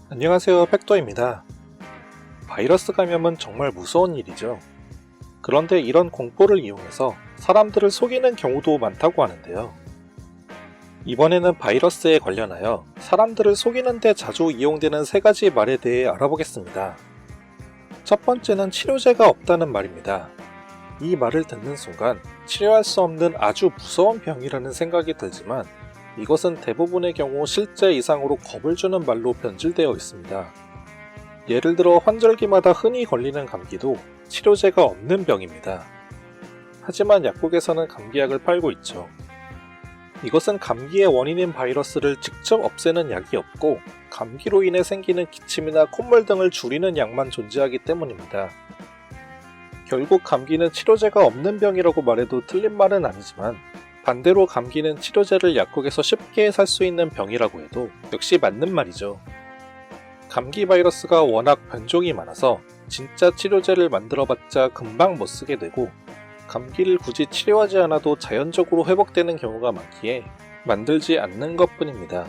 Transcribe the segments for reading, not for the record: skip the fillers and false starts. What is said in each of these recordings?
안녕하세요, 팩터입니다. 바이러스 감염은 정말 무서운 일이죠. 그런데 이런 공포를 이용해서 사람들을 속이는 경우도 많다고 하는데요. 이번에는 바이러스에 관련하여 사람들을 속이는 데 자주 이용되는 3가지 말에 대해 알아보겠습니다. 첫 번째는 치료제가 없다는 말입니다. 이 말을 듣는 순간 치료할 수 없는 아주 무서운 병이라는 생각이 들지만 이것은 대부분의 경우 실제 이상으로 겁을 주는 말로 변질되어 있습니다. 예를 들어 환절기마다 흔히 걸리는 감기도 치료제가 없는 병입니다. 하지만 약국에서는 감기약을 팔고 있죠. 이것은 감기의 원인인 바이러스를 직접 없애는 약이 없고 감기로 인해 생기는 기침이나 콧물 등을 줄이는 약만 존재하기 때문입니다. 결국 감기는 치료제가 없는 병이라고 말해도 틀린 말은 아니지만 반대로 감기는 치료제를 약국에서 쉽게 살 수 있는 병이라고 해도 역시 맞는 말이죠. 감기 바이러스가 워낙 변종이 많아서 진짜 치료제를 만들어봤자 금방 못 쓰게 되고 감기를 굳이 치료하지 않아도 자연적으로 회복되는 경우가 많기에 만들지 않는 것 뿐입니다.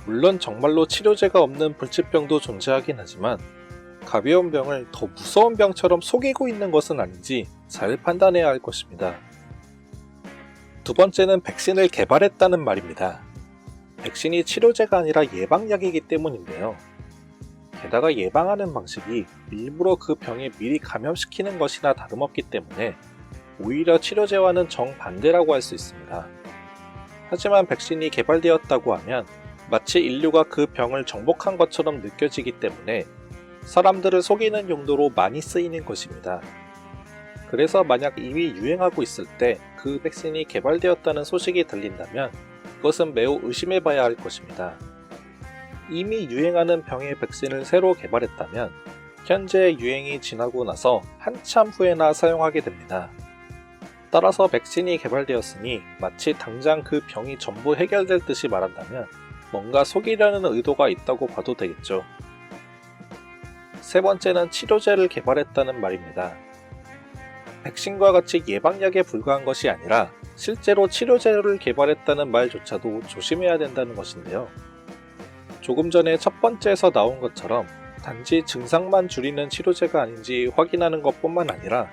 물론 정말로 치료제가 없는 불치병도 존재하긴 하지만 가벼운 병을 더 무서운 병처럼 속이고 있는 것은 아닌지 잘 판단해야 할 것입니다. 두 번째는 백신을 개발했다는 말입니다. 백신이 치료제가 아니라 예방약이기 때문인데요. 게다가 예방하는 방식이 일부러 그 병에 미리 감염시키는 것이나 다름없기 때문에 오히려 치료제와는 정반대라고 할 수 있습니다. 하지만 백신이 개발되었다고 하면 마치 인류가 그 병을 정복한 것처럼 느껴지기 때문에 사람들을 속이는 용도로 많이 쓰이는 것입니다. 그래서 만약 이미 유행하고 있을 때 그 백신이 개발되었다는 소식이 들린다면 그것은 매우 의심해봐야 할 것입니다. 이미 유행하는 병의 백신을 새로 개발했다면 현재 유행이 지나고 나서 한참 후에나 사용하게 됩니다. 따라서 백신이 개발되었으니 마치 당장 그 병이 전부 해결될 듯이 말한다면 뭔가 속이려는 의도가 있다고 봐도 되겠죠. 세 번째는 치료제를 개발했다는 말입니다. 백신과 같이 예방약에 불과한 것이 아니라 실제로 치료제를 개발했다는 말조차도 조심해야 된다는 것인데요. 조금 전에 첫 번째에서 나온 것처럼 단지 증상만 줄이는 치료제가 아닌지 확인하는 것뿐만 아니라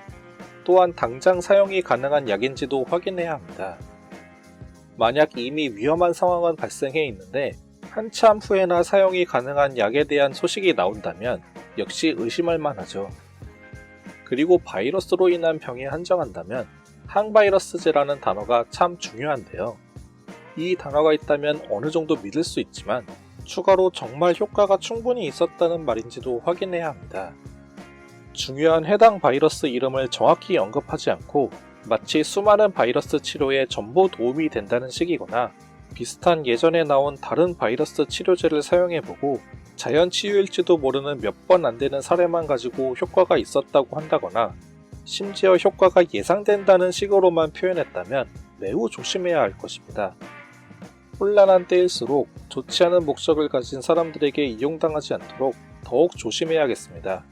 또한 당장 사용이 가능한 약인지도 확인해야 합니다. 만약 이미 위험한 상황은 발생해 있는데 한참 후에나 사용이 가능한 약에 대한 소식이 나온다면 역시 의심할 만하죠. 그리고 바이러스로 인한 병에 한정한다면 항바이러스제라는 단어가 참 중요한데요. 이 단어가 있다면 어느 정도 믿을 수 있지만 추가로 정말 효과가 충분히 있었다는 말인지도 확인해야 합니다. 중요한 해당 바이러스 이름을 정확히 언급하지 않고 마치 수많은 바이러스 치료에 전부 도움이 된다는 식이거나 비슷한 예전에 나온 다른 바이러스 치료제를 사용해보고 자연 치유일지도 모르는 몇 번 안되는 사례만 가지고 효과가 있었다고 한다거나 심지어 효과가 예상된다는 식으로만 표현했다면 매우 조심해야 할 것입니다. 혼란한 때일수록 좋지 않은 목적을 가진 사람들에게 이용당하지 않도록 더욱 조심해야겠습니다.